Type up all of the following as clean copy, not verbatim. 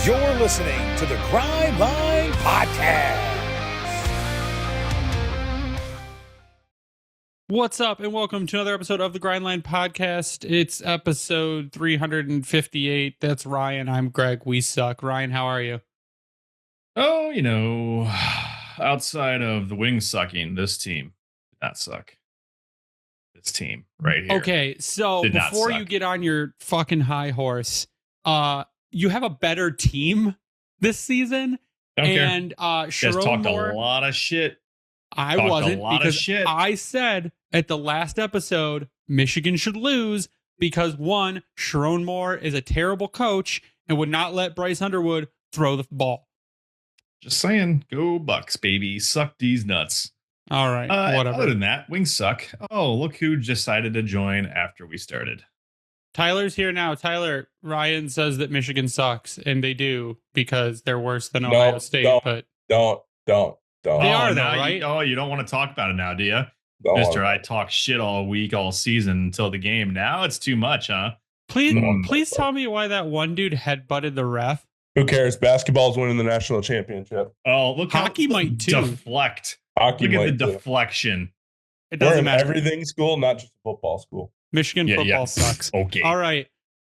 You're listening to the Grind Line Podcast. What's up, and welcome to another episode of the Grind Line Podcast. It's episode 358. That's Ryan. I'm Greg. We suck. Ryan, how are you? Oh, outside of the wing sucking, this team did not suck. This team right here. Okay, so did not before suck. you get on your fucking high horse, you have a better team this season. Don't care. And You guys Sharon talked Moore, a lot of shit. I talked a wasn't, lot of because shit. I said at the last episode, Michigan should lose because one, Sharon Moore is a terrible coach and would not let Bryce Underwood throw the ball. Just saying, go Bucks, baby. Suck these nuts. All right, whatever. Other than that, wings suck. Oh, look who decided to join after we started. Tyler's here now. Tyler, Ryan says that Michigan sucks, and they do because they're worse than Ohio State. But Don't. They are, though, now right? you don't want to talk about it now, do you? Don't Mister, wanna- I talk shit all week, all season until the game. Now it's too much, huh? Please tell me why that one dude headbutted the ref. Who cares? Basketball's winning the national championship. Oh, look Hockey how might too. deflect. Hockey Look at might the too. deflection. It We're doesn't an matter. everything school, not just a football school. Michigan football sucks. Okay. All right.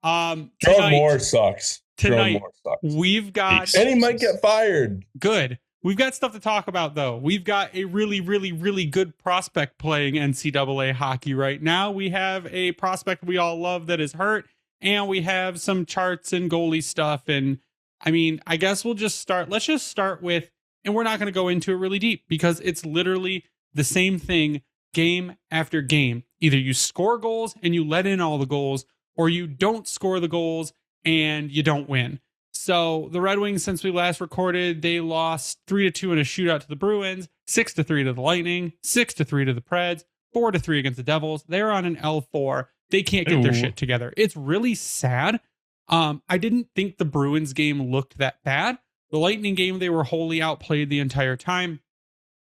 Sharon Tonight, Moore sucks. Sharon tonight Moore sucks. we've got And he might get fired. good. We've got stuff to talk about, though. We've got a really, really, really good prospect playing NCAA hockey right now. We have a prospect we all love that is hurt, and we have some charts and goalie stuff. And I mean, I guess we'll just start. Let's just start with, and we're not going to go into it really deep because it's literally the same thing game after game. Either you score goals and you let in all the goals, or you don't score the goals and you don't win. So the Red Wings, since we last recorded, they lost 3-2 in a shootout to the Bruins, 6-3 to the Lightning, 6-3 to the Preds, 4-3 against the Devils. They're on an L4. They can't get their shit together. It's really sad. I didn't think the Bruins game looked that bad. The Lightning game, they were wholly outplayed the entire time.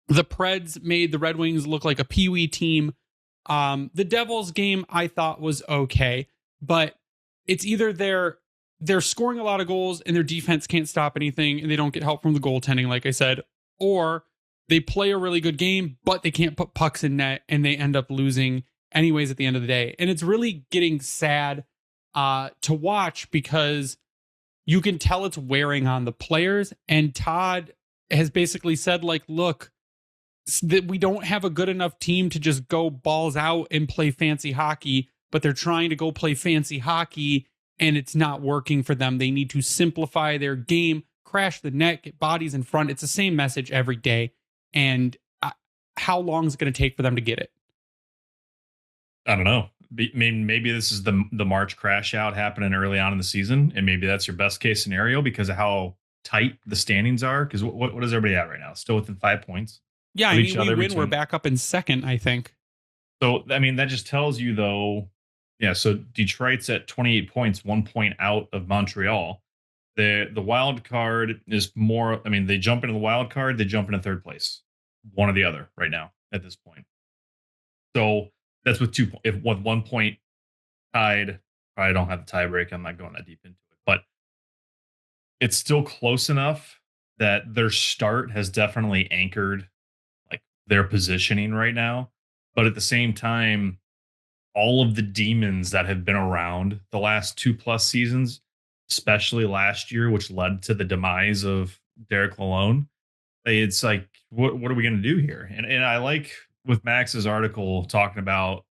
The Preds made the Red Wings look like a peewee team. The Devils game I thought was okay, but it's either they're scoring a lot of goals and their defense can't stop anything and they don't get help from the goaltending, like I said, or they play a really good game, but they can't put pucks in net and they end up losing anyways at the end of the day. And it's really getting sad to watch because you can tell it's wearing on the players. And Todd has basically said, like, look, that we don't have a good enough team to just go balls out and play fancy hockey, but they're trying to go play fancy hockey and it's not working for them. They need to simplify their game, crash the net, get bodies in front. It's the same message every day. And how long is it going to take for them to get it? I don't know. Maybe this is the March crash out happening early on in the season, and maybe that's your best case scenario because of how tight the standings are. Because what is everybody at right now? Still within 5 points. Yeah, of I each mean, we other win. We're between- back up in second, I think. So I mean, that just tells you though. Yeah. So Detroit's at 28 points, 1 point out of Montreal. The wild card is more. I mean, they jump into the wild card. They jump into third place. One or the other right now at this point. So that's with 2 points. If with 1 point tied, I don't have the tiebreak. I'm not going that deep into it, but it's still close enough that their start has definitely anchored like their positioning right now. But at the same time, all of the demons that have been around the last 2+ seasons, especially last year, which led to the demise of Derek Lalonde, it's like, what are we going to do here? And I like with Max's article talking about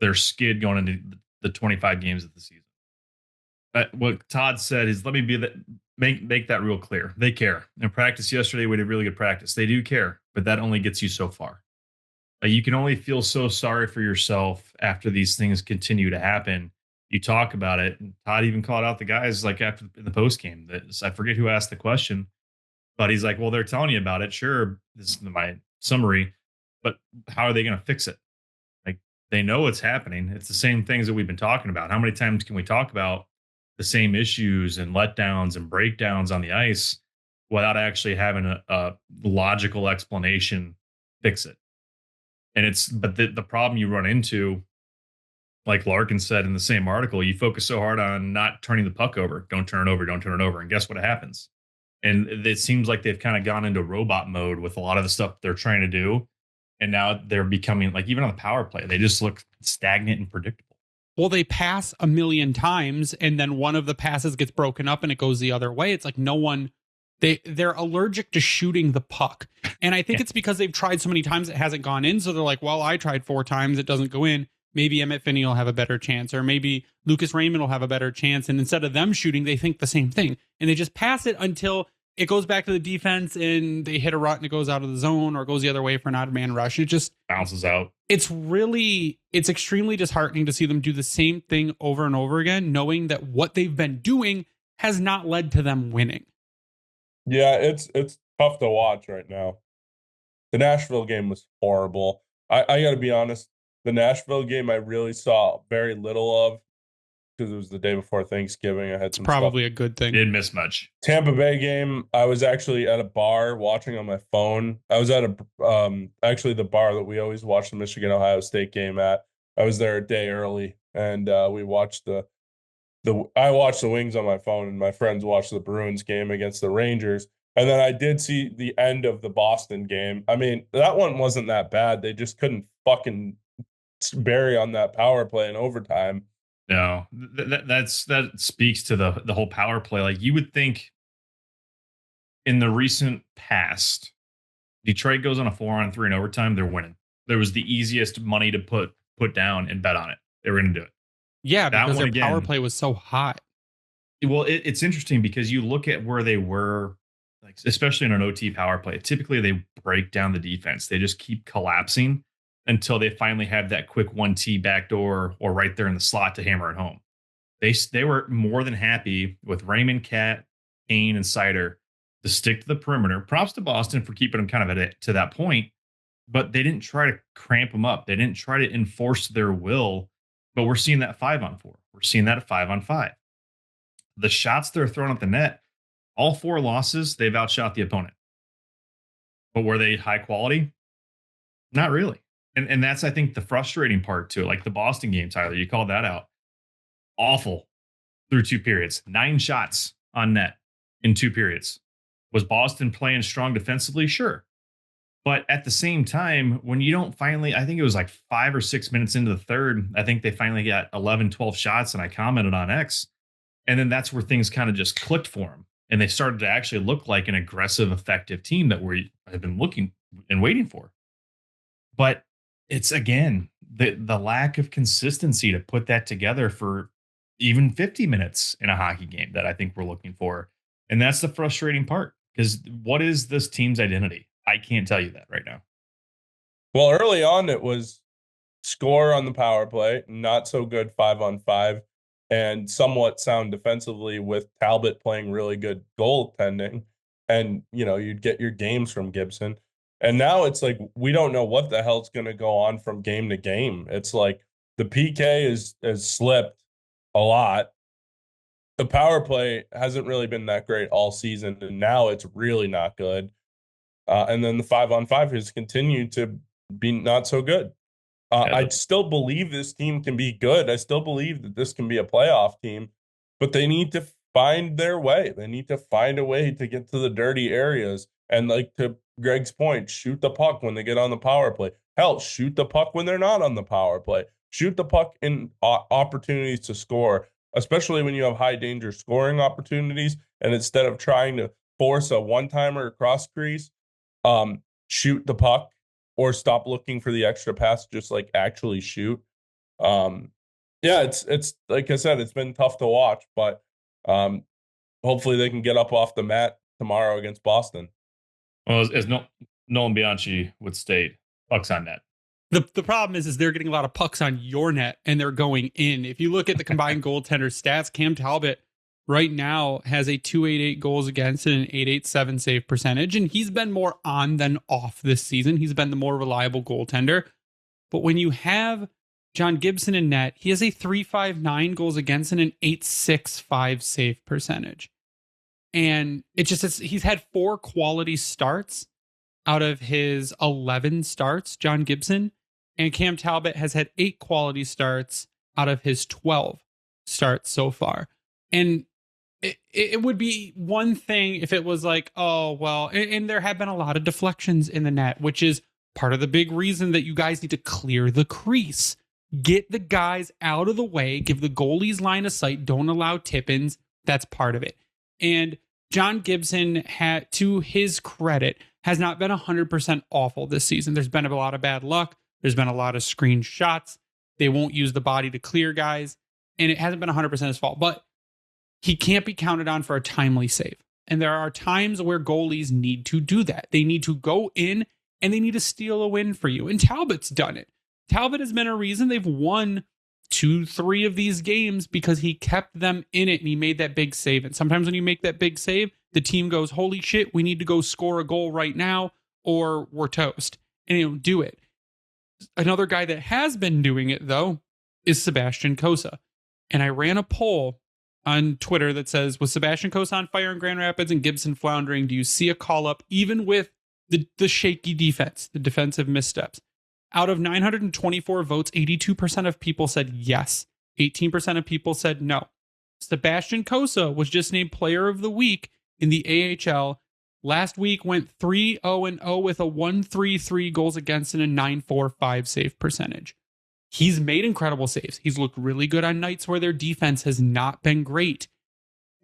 their skid going into the 25 games of the season. What Todd said is, let me be that make that real clear. They care. In practice yesterday, we did really good practice. They do care, but that only gets you so far. You can only feel so sorry for yourself after these things continue to happen. You talk about it. And Todd even called out the guys like after in the post game. I forget who asked the question, but he's like, well, they're telling you about it. Sure. This is my summary, but how are they going to fix it? Like, they know it's happening. It's the same things that we've been talking about. How many times can we talk about the same issues and letdowns and breakdowns on the ice without actually having a logical explanation fix it? And but the problem you run into like Larkin said in the same article, you focus so hard on not turning the puck over. Don't turn it over. Don't turn it over. And guess what happens? And it seems like they've kind of gone into robot mode with a lot of the stuff they're trying to do. And now they're becoming like, even on the power play, they just look stagnant and predictable. Well, they pass a million times and then one of the passes gets broken up and it goes the other way. It's like they're allergic to shooting the puck. And I think it's because they've tried so many times it hasn't gone in. So they're like, well, I tried 4 times, it doesn't go in. Maybe Emmett Finney will have a better chance, or maybe Lucas Raymond will have a better chance. And instead of them shooting, they think the same thing. And they just pass it until it goes back to the defense and they hit a rut and it goes out of the zone or goes the other way for an odd man rush. It just bounces out. It's extremely disheartening to see them do the same thing over and over again, knowing that what they've been doing has not led to them winning. Yeah, it's tough to watch right now. The Nashville game was horrible. I got to be honest. The Nashville game I really saw very little of because it was the day before Thanksgiving. I had some probably stuff. A good thing. Didn't miss much. Tampa Bay game, I was actually at a bar watching on my phone. I was at actually the bar that we always watch the Michigan Ohio State game at. I was there a day early, and we watched I watched the Wings on my phone, and my friends watched the Bruins game against the Rangers. And then I did see the end of the Boston game. I mean, that one wasn't that bad. They just couldn't fucking bury on that power play in overtime. No, that speaks to the whole power play. Like, you would think in the recent past, Detroit goes on a 4-on-3 in overtime, they're winning. There was the easiest money to put down and bet on it. They were going to do it. Yeah, because their power play was so hot. Well, it's interesting because you look at where they were, like especially in an OT power play. Typically, they break down the defense. They just keep collapsing until they finally have that quick 1T backdoor or right there in the slot to hammer it home. They were more than happy with Raymond, Cat, Kane, and Sider to stick to the perimeter. Props to Boston for keeping them kind of to that point, but they didn't try to cramp them up. They didn't try to enforce their will, but we're seeing that 5-on-4. We're seeing that at 5-on-5. The shots they're throwing at the net, all 4 losses, they've outshot the opponent. But were they high quality? Not really. And that's, I think, the frustrating part to it. Like the Boston game, Tyler, you called that out. Awful through 2 periods. 9 shots on net in 2 periods. Was Boston playing strong defensively? Sure. But at the same time, when you don't finally, I think it was like 5 or 6 minutes into the third, I think they finally got 11, 12 shots, and I commented on X. And then that's where things kind of just clicked for them. And they started to actually look like an aggressive, effective team that we have been looking and waiting for. But it's, again, the lack of consistency to put that together for even 50 minutes in a hockey game that I think we're looking for. And that's the frustrating part, because what is this team's identity? I can't tell you that right now. Well, early on, it was score on the power play, not so good 5-on-5, and somewhat sound defensively with Talbot playing really good goaltending. And, you'd get your games from Gibson. And now it's like, we don't know what the hell's going to go on from game to game. It's like the PK has slipped a lot. The power play hasn't really been that great all season, and now it's really not good. And then the 5-on-5 has continued to be not so good. I still believe this team can be good. I still believe that this can be a playoff team, but they need to find their way. They need to find a way to get to the dirty areas. And like to Greg's point, shoot the puck when they get on the power play. Hell, shoot the puck when they're not on the power play. Shoot the puck in opportunities to score, especially when you have high danger scoring opportunities. And instead of trying to force a one-timer across crease, shoot the puck or stop looking for the extra pass, just like actually shoot. It's like I said, it's been tough to watch, but hopefully they can get up off the mat tomorrow against Boston. Well, as Nolan Bianchi would state, pucks on net. The problem is they're getting a lot of pucks on your net and they're going in. If you look at the combined goaltender stats, Cam Talbot right now has a 288 goals against and an 887 save percentage. And he's been more on than off this season. He's been the more reliable goaltender. But when you have John Gibson in net, he has a 359 goals against and an 865 save percentage. And he's had 4 quality starts out of his 11 starts, John Gibson. And Cam Talbot has had 8 quality starts out of his 12 starts so far. And it would be one thing if it was like, oh, well, and there have been a lot of deflections in the net, which is part of the big reason that you guys need to clear the crease. Get the guys out of the way, give the goalies line of sight, don't allow tip-ins. That's part of it. And John Gibson, had, to his credit, has not been 100% awful this season. There's been a lot of bad luck. There's been a lot of screen shots. They won't use the body to clear guys. And it hasn't been 100% his fault. But he can't be counted on for a timely save. And there are times where goalies need to do that. They need to go in and they need to steal a win for you. And Talbot's done it. Talbot has been a reason they've won 2-3 of these games because he kept them in it and he made that big save. And sometimes when you make that big save, the team goes, holy shit, we need to go score a goal right now or we're toast. And you don't do it. Another guy that has been doing it, though, is Sebastian Cossa. And I ran a poll on Twitter that says, with Sebastian Cossa on fire in Grand Rapids and Gibson floundering, do you see a call up even with the shaky defense, the defensive missteps? Out of 924 votes, 82% of people said yes. 18% of people said no. Sebastian Cossa was just named Player of the Week in the AHL. Last week went 3-0-0 with a 1.33 goals against and a 9.45 save percentage. He's made incredible saves. He's looked really good on nights where their defense has not been great.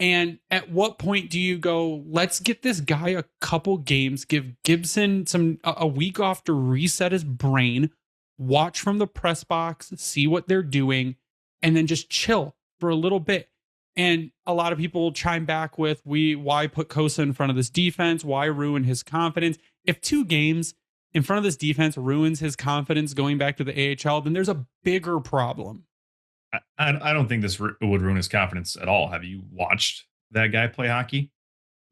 And at what point do you go, let's get this guy a couple games, give Gibson a week off to reset his brain, watch from the press box, see what they're doing, and then just chill for a little bit. And a lot of people chime back with, why put Cossa in front of this defense? Why ruin his confidence? If 2 games in front of this defense ruins his confidence going back to the AHL, then there's a bigger problem. I don't think this would ruin his confidence at all. Have you watched that guy play hockey?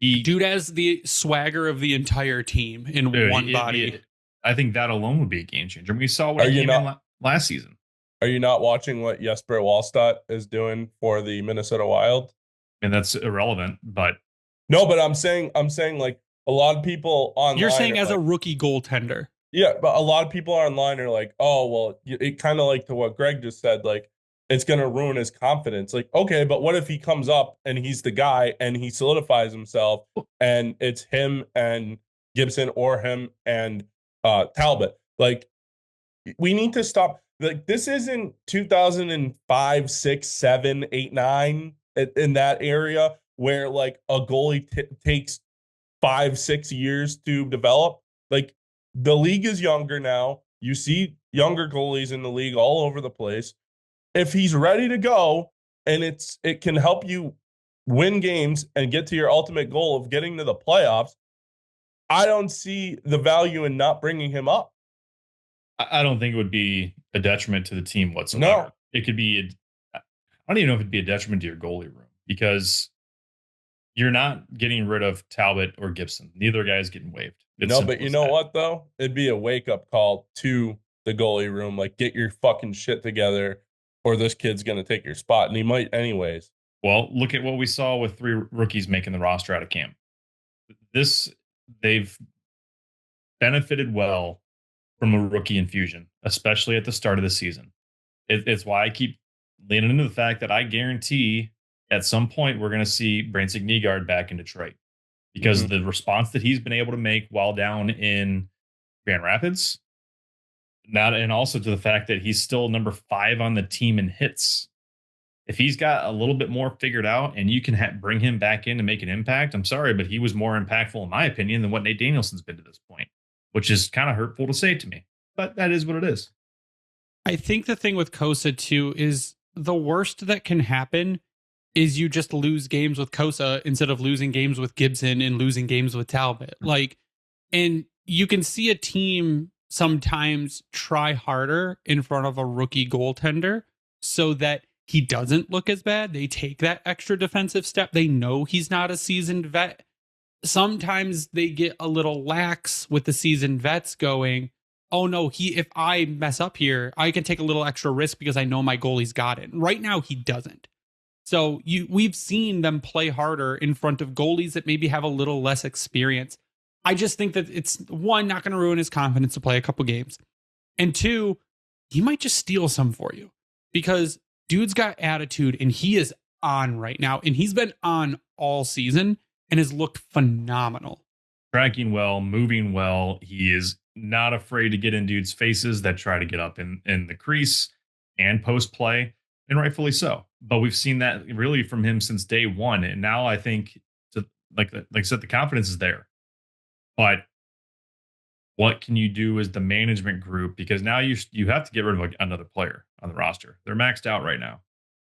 Dude has the swagger of the entire team in one body. I think that alone would be a game changer. We saw what he came in last season. Are you not watching what Jesper Wallstedt is doing for the Minnesota Wild? And that's irrelevant, but no, but I'm saying like a lot of people online. You're saying as like, a rookie goaltender. Yeah, but a lot of people online are like, oh, well, it kind of like to what Greg just said, like, it's going to ruin his confidence. Like, okay, but what if he comes up and he's the guy and he solidifies himself and it's him and Gibson or him and Talbot? Like, we need to stop. Like, this isn't 2005, 6, 7, 8, 9 in that area where like a goalie takes 5, 6 years to develop. Like, the league is younger now. You see younger goalies in the league all over the place. If he's ready to go and it can help you win games and get to your ultimate goal of getting to the playoffs, I don't see the value in not bringing him up. I don't think it would be a detriment to the team whatsoever. No. It could be, I don't even know if it'd be a detriment to your goalie room because you're not getting rid of Talbot or Gibson. Neither guy is getting waived. No, but you know what, though? It'd be a wake-up call to the goalie room. Like, get your fucking shit together or this kid's going to take your spot. And he might anyways. Well, look at what we saw with 3 rookies making the roster out of camp. They've benefited well from a rookie infusion, especially at the start of the season. It's why I keep leaning into the fact that I guarantee at some point we're going to see Branson Nygaard back in Detroit because the response that he's been able to make while down in Grand Rapids, and also to the fact that he's still number 5 on the team in hits. If he's got a little bit more figured out and you can bring him back in to make an impact, I'm sorry, but he was more impactful, in my opinion, than what Nate Danielson's been to this point, which is kind of hurtful to say to me, but that is what it is. I think the thing with Cossa, too, is the worst that can happen is you just lose games with Cossa instead of losing games with Gibson and losing games with Talbot. Like, and you can see a team sometimes try harder in front of a rookie goaltender so that he doesn't look as bad. They take that extra defensive step. They know he's not a seasoned vet. Sometimes they get a little lax with the seasoned vets going, oh no, if I mess up here, I can take a little extra risk because I know my goalie's got it. Right now he doesn't. So we've seen them play harder in front of goalies that maybe have a little less experience. I just think that it's, 1, not going to ruin his confidence to play a couple games. And 2, he might just steal some for you. Because dude's got attitude and he is on right now. And he's been on all season and has looked phenomenal. Tracking well, moving well. He is not afraid to get in dudes' faces that try to get up in the crease and post play, and rightfully so. But we've seen that really from him since day one. And now I think, like I said, the confidence is there. But what can you do as the management group? Because now you have to get rid of another player on the roster. They're maxed out right now.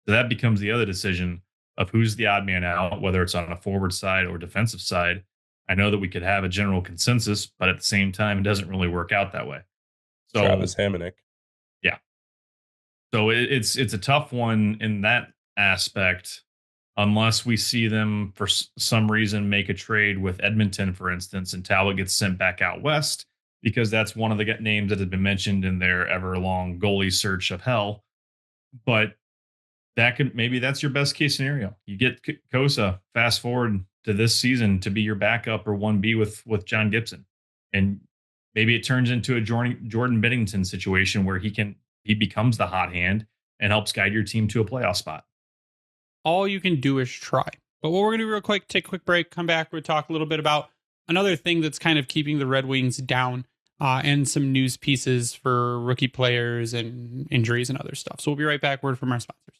So that becomes the other decision of who's the odd man out, whether it's on a forward side or defensive side. I know that we could have a general consensus, but at the same time, it doesn't really work out that way. So Travis Hamonic. Yeah. So it's a tough one in that aspect, unless we see them for some reason make a trade with Edmonton, for instance, and Talbot gets sent back out west, because that's one of the names that has been mentioned in their ever-long goalie search of hell. But maybe that's your best case scenario. You get Kosa fast forward to this season to be your backup or 1B with John Gibson. And maybe it turns into a Jordan Bennington situation where he becomes the hot hand and helps guide your team to a playoff spot. All you can do is try. But what we're going to do real quick, take a quick break, come back, we'll talk a little bit about another thing that's kind of keeping the Red Wings down, and some news pieces for rookie players and injuries and other stuff. So we'll be right back. Word from our sponsors.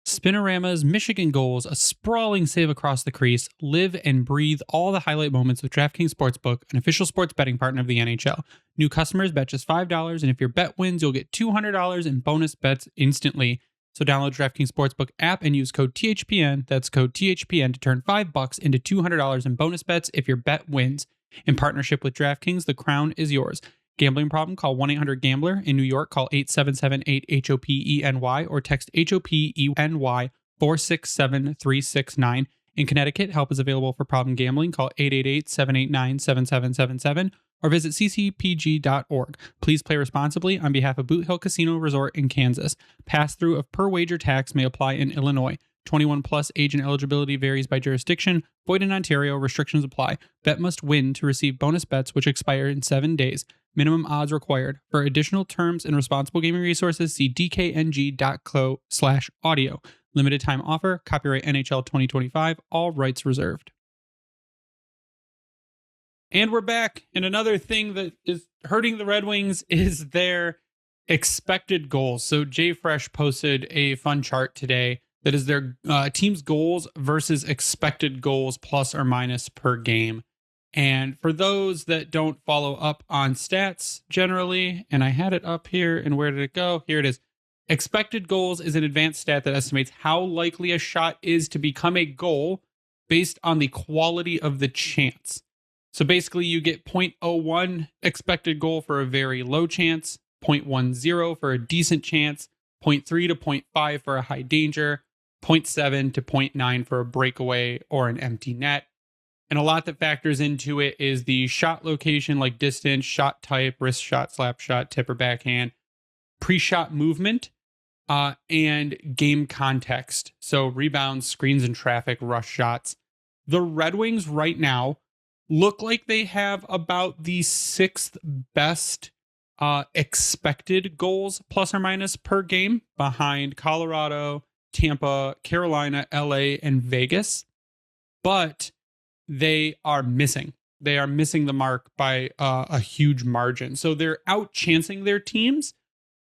Spinorama's Michigan Goals, a sprawling save across the crease. Live and breathe all the highlight moments with DraftKings Sportsbook, an official sports betting partner of the NHL. New customers bet just $5, and if your bet wins, you'll get $200 in bonus bets instantly. So download DraftKings Sportsbook app and use code THPN. That's code THPN to turn $5 into $200 in bonus bets if your bet wins. In partnership with DraftKings, the crown is yours. Gambling problem? Call 1-800-GAMBLER. In New York, call 877-8-HOPENY or text HOPENY 467-369. In Connecticut, help is available for problem gambling. Call 888-789-7777 or visit ccpg.org. Please play responsibly on behalf of Boot Hill Casino Resort in Kansas. Pass-through of per-wager tax may apply in Illinois. 21 plus age and eligibility varies by jurisdiction. Void in Ontario. Restrictions apply. Bet must win to receive bonus bets which expire in 7 days. Minimum odds required. For additional terms and responsible gaming resources, see dkng.co/audio. Limited time offer. Copyright NHL 2025. All rights reserved. And we're back. And another thing that is hurting the Red Wings is their expected goals. So Jay Fresh posted a fun chart today that is their team's goals versus expected goals plus or minus per game. And for those that don't follow up on stats generally, and I had it up here, and where did it go? Here it is. Expected goals is an advanced stat that estimates how likely a shot is to become a goal based on the quality of the chance. So basically you get 0.01 expected goal for a very low chance, 0.10 for a decent chance, 0.3 to 0.5 for a high danger, 0.7 to 0.9 for a breakaway or an empty net. And a lot that factors into it is the shot location, like distance, shot type, wrist shot, slap shot, tip or backhand, pre-shot movement, and game context. So rebounds, screens and traffic, rush shots. The Red Wings right now look like they have about the 6th best expected goals plus or minus per game behind Colorado, Tampa, Carolina, LA, and Vegas. But they are missing. They are missing the mark by a huge margin. So they're out-chancing their teams,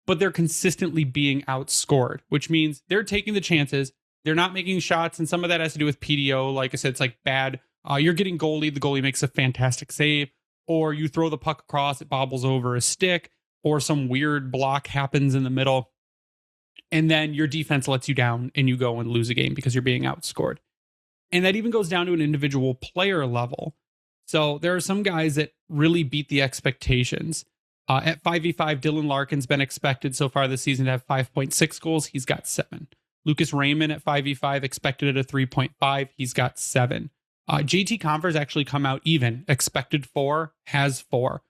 but they're consistently being outscored, which means they're taking the chances. They're not making shots, and some of that has to do with PDO. Like I said, it's like bad. You're getting goalie. The goalie makes a fantastic save, or you throw the puck across, it bobbles over a stick, or some weird block happens in the middle, and then your defense lets you down, and you go and lose a game because you're being outscored. And that even goes down to an individual player level. So there are some guys that really beat the expectations. At 5v5, Dylan Larkin's been expected so far this season to have 5.6 goals. He's got 7. Lucas Raymond at 5v5 expected at a 3.5. He's got 7. JT Conver's actually come out even. Expected 4, has 4.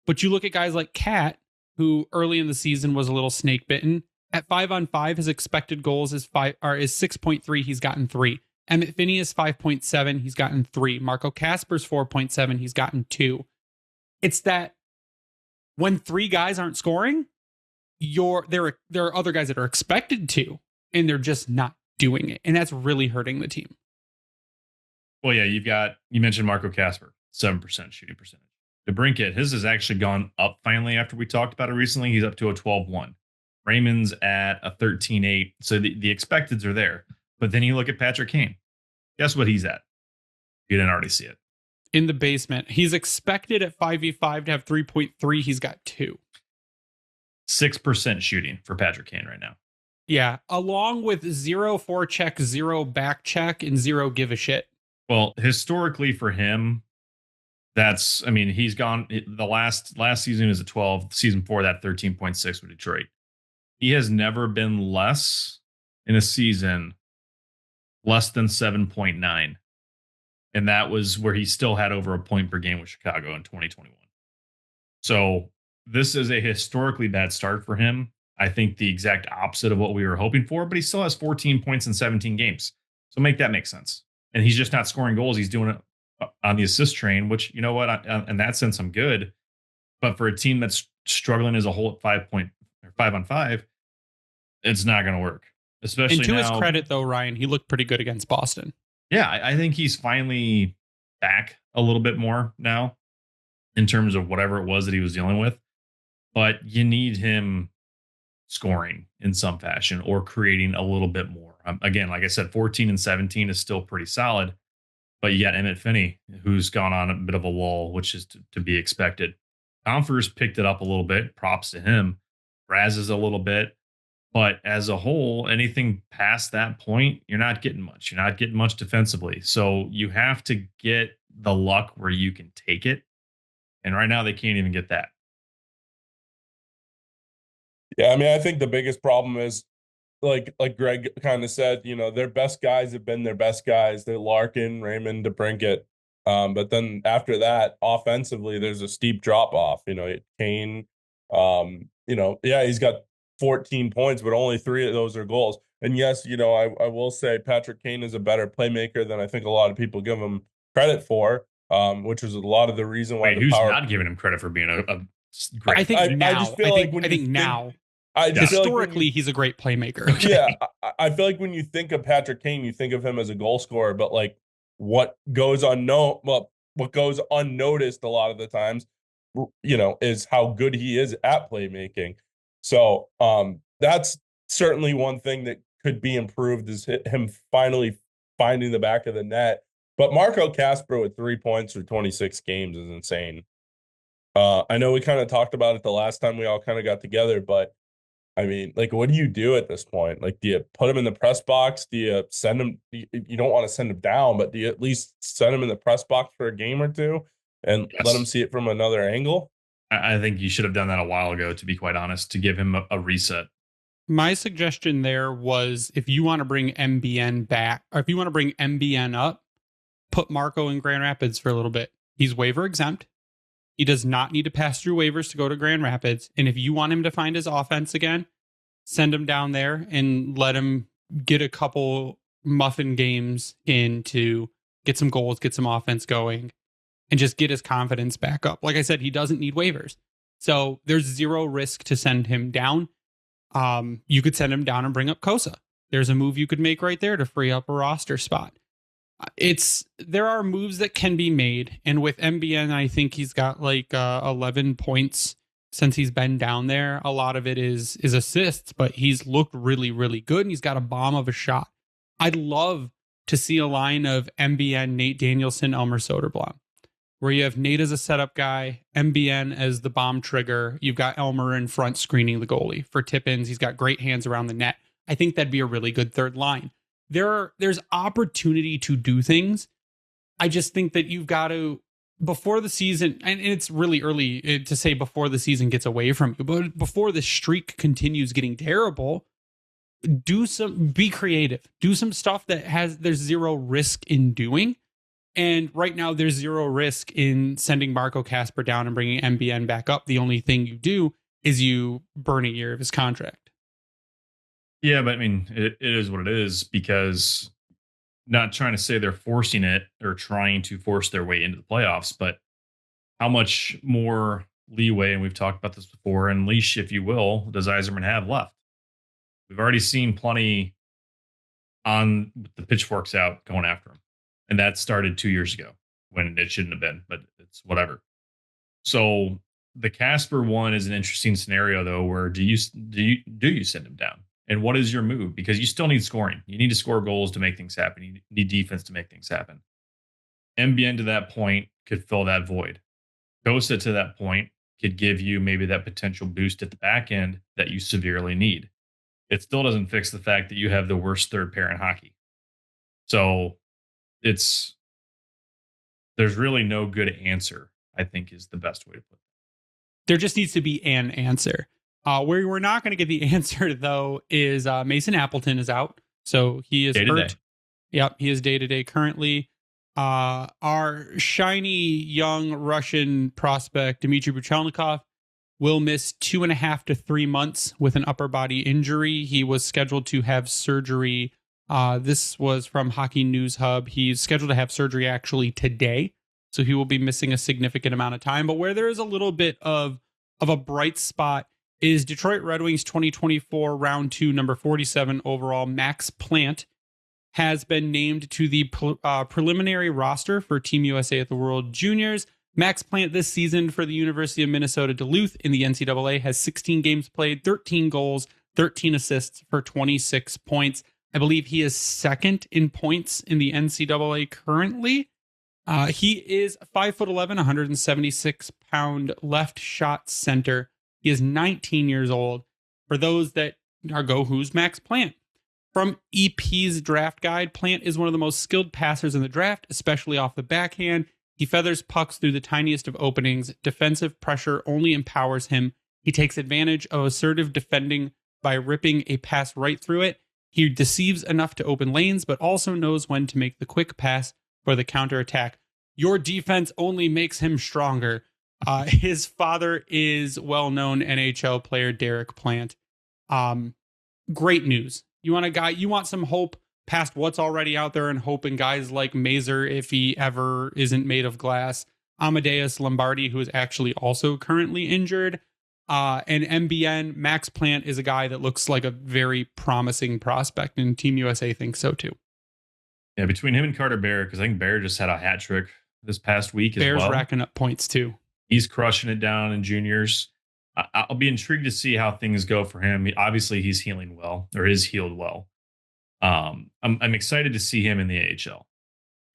But you look at guys like Cat, who early in the season was a little snake bitten. At 5-on-5, his expected goals is 6.3. He's gotten 3. Emmett Finney is 5.7. He's gotten 3. Marco Kasper's 4.7. He's gotten 2. It's that when 3 guys aren't scoring, there are other guys that are expected to, and they're just not doing it, and that's really hurting the team. Well, yeah, you mentioned Marco Casper, 7% shooting percentage. DeBrincat, his has actually gone up finally after we talked about it recently. He's up to a 12-1. Raymond's at a 13-8. So the expecteds are there. But then you look at Patrick Kane. Guess what he's at? You didn't already see it. In the basement. He's expected at 5v5 to have 3.3. He's got 2. 6% shooting for Patrick Kane right now. Yeah, along with 0 forecheck, 0 back check, and 0 give a shit. Well, historically for him, he's gone the last season is a 12, season 4 that 13.6 with Detroit. He has never been less in a season less than 7.9. And that was where he still had over a point per game with Chicago in 2021. So this is a historically bad start for him. I think the exact opposite of what we were hoping for, but he still has 14 points in 17 games. So make that make sense. And he's just not scoring goals. He's doing it on the assist train, which, you know what, in that sense, I'm good. But for a team that's struggling as a whole at 5 on 5, it's not going to work. Especially and to now, his credit, though, Ryan, he looked pretty good against Boston. Yeah, I think he's finally back a little bit more now in terms of whatever it was that he was dealing with. But you need him scoring in some fashion or creating a little bit more. Again, like I said, 14 and 17 is still pretty solid. But you got Emmett Finney, who's gone on a bit of a lull, which is to be expected. Confer's picked it up a little bit. Props to him. Raz is a little bit. But as a whole, anything past that point, you're not getting much. You're not getting much defensively. So you have to get the luck where you can take it. And right now they can't even get that. Yeah, I mean, I think the biggest problem is, like Greg kind of said, their best guys have been their best guys. They're Larkin, Raymond, DeBrincat. But then after that, offensively, there's a steep drop off. Kane, he's got 14 points, but only 3 of those are goals. And yes, I will say Patrick Kane is a better playmaker than I think a lot of people give him credit for, which is a lot of the reason why. Wait, who's not giving him credit for being a great? I think now. I just feel like historically, he's a great playmaker. Okay? Yeah, I feel like when you think of Patrick Kane, you think of him as a goal scorer, but like what goes unnoticed a lot of the times, is how good he is at playmaking. So that's certainly one thing that could be improved, is him finally finding the back of the net. But Marco Casper with 3 points for 26 games is insane. I know we kind of talked about it the last time we all kind of got together, but I mean, like, what do you do at this point? Like, do you put him in the press box? Do you send him? You don't want to send him down, but do you at least send him in the press box for a game or two and let him see it from another angle? I think you should have done that a while ago, to be quite honest, to give him a reset. My suggestion there was, if you want to bring MBN back, or if you want to bring MBN up, put Marco in Grand Rapids for a little bit. He's waiver exempt. He does not need to pass through waivers to go to Grand Rapids. And if you want him to find his offense again, send him down there and let him get a couple muffin games in to get some goals, get some offense going, and just get his confidence back up. Like I said, he doesn't need waivers. So there's 0 risk to send him down. You could send him down and bring up Kosa. There's a move you could make right there to free up a roster spot. There are moves that can be made, and with MBN, I think he's got like 11 points since he's been down there. A lot of it is assists, but he's looked really, really good, and he's got a bomb of a shot. I'd love to see a line of MBN, Nate Danielson, Elmer Soderblom, where you have Nate as a setup guy, MBN as the bomb trigger. You've got Elmer in front screening the goalie for tip-ins. He's got great hands around the net. I think that'd be a really good third line. There's opportunity to do things. I just think that you've got to, before the season, and it's really early to say before the season gets away from you, but before the streak continues getting terrible, be creative. Do some stuff that there's 0 risk in doing. And right now there's 0 risk in sending Marco Casper down and bringing MBN back up. The only thing you do is you burn a year of his contract. Yeah, but I mean, it is what it is, because not trying to say they're forcing it or trying to force their way into the playoffs, but how much more leeway, and we've talked about this before, and leash, if you will, does Yzerman have left? We've already seen plenty on the pitchforks out going after him. And that started 2 years ago when it shouldn't have been, but it's whatever. So the Casper one is an interesting scenario though, where do you send him down? And what is your move? Because you still need scoring. You need to score goals to make things happen. You need defense to make things happen. MBN to that point could fill that void. Gosa to that point could give you maybe that potential boost at the back end that you severely need. It still doesn't fix the fact that you have the worst third pair in hockey. So there's really no good answer, I think, is the best way to put it. There just needs to be an answer. Where we're not going to get the answer, though, is Mason Appleton is out. So he is Day-to-day. hurt. Yep, he is day-to-day currently. Our shiny young Russian prospect, Dmitry Buchelnikov, will miss 2.5 to 3 months with an upper body injury. He was scheduled to have surgery. This was from Hockey News Hub. He's scheduled to have surgery actually today. So he will be missing a significant amount of time. But where there is a little bit of a bright spot is Detroit Red Wings 2024 round 2, number 47 overall, Max Plant, has been named to the preliminary roster for Team USA at the World Juniors. Max Plant this season for the University of Minnesota Duluth in the NCAA has 16 games played, 13 goals, 13 assists for 26 points. I believe he is second in points in the NCAA currently. He is 5'11", 176-pound left shot center. He is 19 years old. For those that go, who's Max Plant? From EP's draft guide, Plant is one of the most skilled passers in the draft, especially off the backhand. He feathers pucks through the tiniest of openings. Defensive pressure only empowers him. He takes advantage of assertive defending by ripping a pass right through it. He deceives enough to open lanes, but also knows when to make the quick pass for the counterattack. Your defense only makes him stronger. His father is well-known NHL player Derek Plant. Great news. You want some hope past what's already out there, and hope in guys like Mazer, if he ever isn't made of glass, Amadeus Lombardi, who is actually also currently injured, and MBN. Max Plant is a guy that looks like a very promising prospect, and Team USA thinks so too. Yeah, between him and Carter Bear, because I think Bear just had a hat trick this past week Bear's as well. racking up points too. He's crushing it down in juniors. I'll be intrigued to see how things go for him. Obviously, he's healing well, or is healed well. I'm excited to see him in the AHL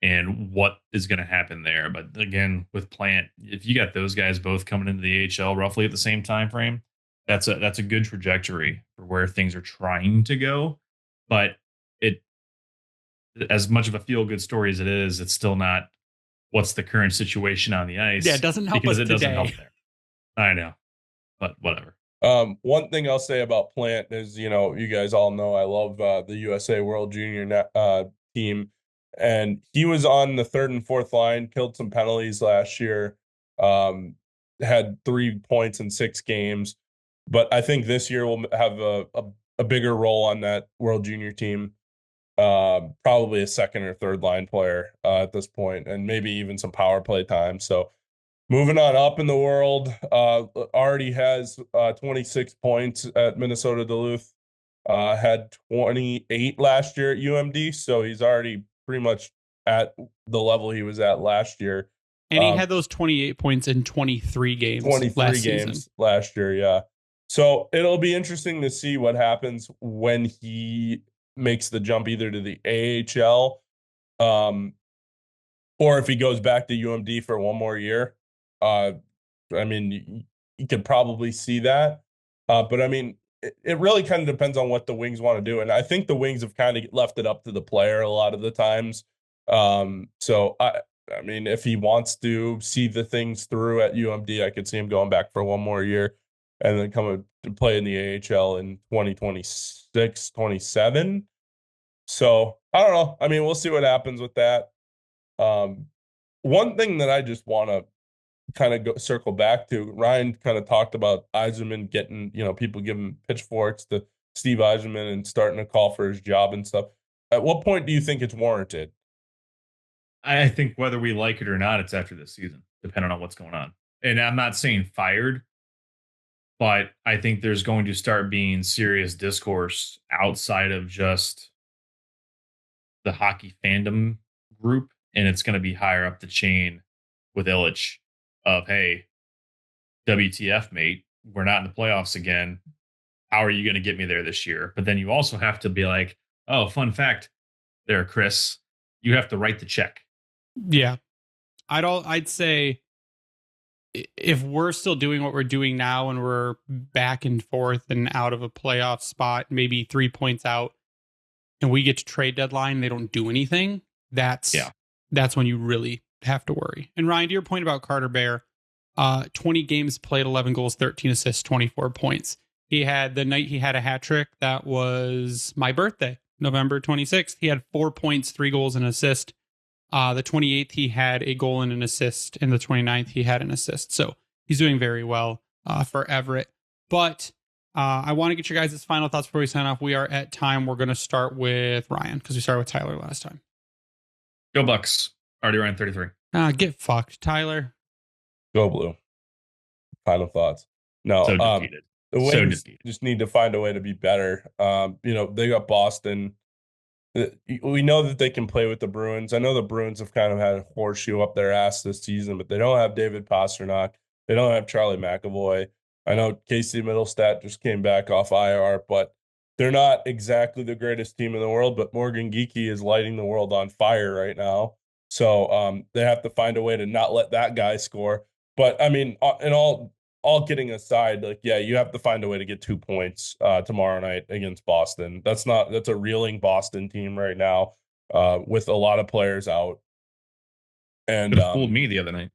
and what is going to happen there. But again, with Plant, if you got those guys both coming into the AHL roughly at the same time frame, that's a good trajectory for where things are trying to go. But it, as much of a feel good story as it is, it's still not what's the current situation on the ice. Yeah, it doesn't help because us it doesn't today. help there. I know, but whatever. One thing I'll say about Plant is, you guys all know I love the USA World Junior team, and he was on the third and fourth line, killed some penalties last year, had 3 points in 6 games, but I think this year we'll have a bigger role on that World Junior team, probably a second or third line player at this point, and maybe even some power play time. So moving on up in the world, already has 26 points at Minnesota Duluth, had 28 last year at UMD, so he's already pretty much at the level he was at last year. And he had those 28 points in 23 games. 23 games last year, yeah. So it'll be interesting to see what happens when he makes the jump either to the AHL, or if he goes back to UMD for one more year. I mean, you could probably see that. But I mean, it really kind of depends on what the Wings want to do. And I think the Wings have kind of left it up to the player a lot of the times. So I mean, if he wants to see the things through at UMD, I could see him going back for one more year and then coming to play in the AHL in 2026, 27. So I don't know. I mean, we'll see what happens with that. One thing that I just want to kind of circle back to, Ryan kind of talked about Yzerman getting, people giving pitchforks to Steve Yzerman and starting to call for his job and stuff. At what point do you think it's warranted? I think whether we like it or not, it's after this season, depending on what's going on. and I'm not saying fired, but I think there's going to start being serious discourse outside of just the hockey fandom group, and it's going to be higher up the chain with Illich of, hey, WTF, mate, we're not in the playoffs again. How are you going to get me there this year? But then you also have to be like, oh, fun fact there, Chris, you have to write the check. Yeah. I'd say if we're still doing what we're doing now and we're back and forth and out of a playoff spot, maybe 3 points out, and we get to trade deadline, they don't do anything, that's when you really have to worry. And Ryan, to your point about Carter Bear, 20 games played, 11 goals, 13 assists, 24 points. He had the night he had a hat trick. That was my birthday, November 26th. He had 4 points, 3 goals, and an assist. The 28th, he had a goal and an assist. And the 29th, he had an assist. So he's doing very well for Everett. But I want to get your guys' final thoughts before we sign off. We are at time. We're going to start with Ryan because we started with Tyler last time. Go Bucks. Already Ryan 33. Get fucked, Tyler. Go Blue. Final thoughts. No, So defeated. the Wings just need to find a way to be better. They got Boston. We know that they can play with the Bruins. I know the Bruins have kind of had a horseshoe up their ass this season, but they don't have David Pastrnak. They don't have Charlie McAvoy. I know Casey Middlestat just came back off IR, but they're not exactly the greatest team in the world. But Morgan Geekie is lighting the world on fire right now. So they have to find a way to not let that guy score. But, I mean, in all kidding aside, you have to find a way to get 2 points tomorrow night against Boston. That's a reeling Boston team right now with a lot of players out. And fooled me the other night.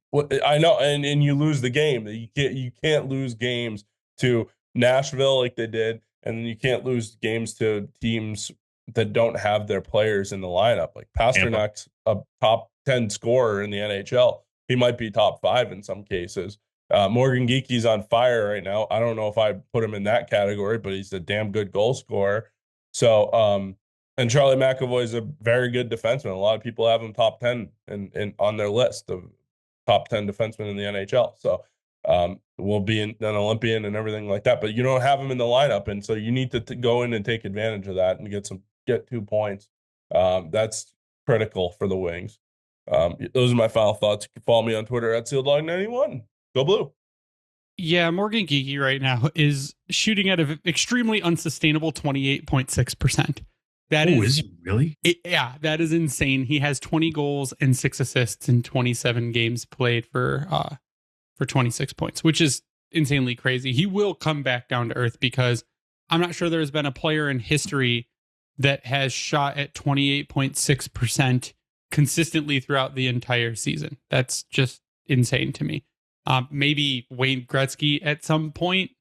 I know, and you lose the game. You can't lose games to Nashville like they did, and you can't lose games to teams that don't have their players in the lineup. Like Pasternak's a top 10 scorer in the NHL. He might be top 5 in some cases. Morgan Geekie's on fire right now. I don't know if I put him in that category, but he's a damn good goal scorer. So, and Charlie McAvoy is a very good defenseman. A lot of people have him top 10 and on their list of top 10 defensemen in the NHL. So, we'll be an Olympian and everything like that, but you don't have him in the lineup. And so you need to go in and take advantage of that and get 2 points. That's critical for the Wings. Those are my final thoughts. You can follow me on Twitter at SealDog91. Go Blue. Yeah, Morgan Geekie right now is shooting at an extremely unsustainable 28.6%. Is he really? That is insane. He has 20 goals and 6 assists in 27 games played for 26 points, which is insanely crazy. He will come back down to earth because I'm not sure there's been a player in history that has shot at 28.6% consistently throughout the entire season. That's just insane to me. Maybe Wayne Gretzky at some point.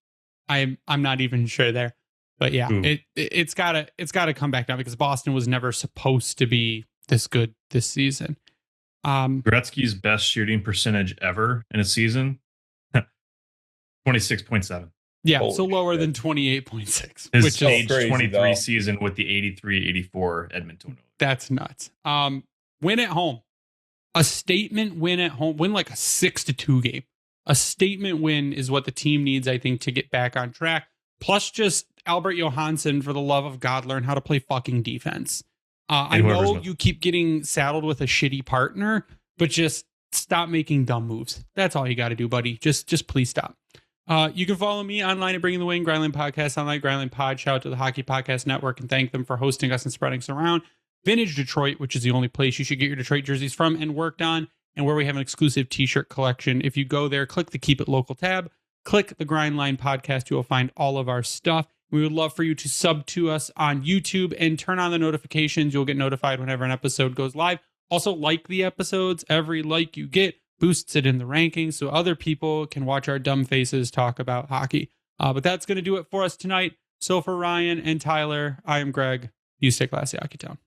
I'm not even sure there, but yeah, it's gotta come back down because Boston was never supposed to be this good this season. Gretzky's best shooting percentage ever in a season, 26.7. Yeah, holy so lower than 28.6. His age 23 season with the 83-84 Edmonton. That's nuts. Win at home. A statement win at home. Win like a 6-2 game. A statement win is what the team needs, I think, to get back on track. Plus just Albert Johansson, for the love of God, learn how to play fucking defense. I know you keep getting saddled with a shitty partner, but just stop making dumb moves. That's all you got to do, buddy. Just please stop. You can follow me online at Bringing the Wing, Grindline Podcast, online Grindline Pod. Shout out to the Hockey Podcast Network and thank them for hosting us and spreading us around. Vintage Detroit, which is the only place you should get your Detroit jerseys from and worked on, and where we have an exclusive t-shirt collection. If you go there, click the Keep It Local tab, click the Grindline Podcast, you will find all of our stuff. We would love for you to sub to us on YouTube and turn on the notifications. You'll get notified whenever an episode goes live. Also, like the episodes. Every like you get boosts it in the rankings so other people can watch our dumb faces talk about hockey. But that's going to do it for us tonight. So for Ryan and Tyler, I am Greg. You stay classy, Hockey Town.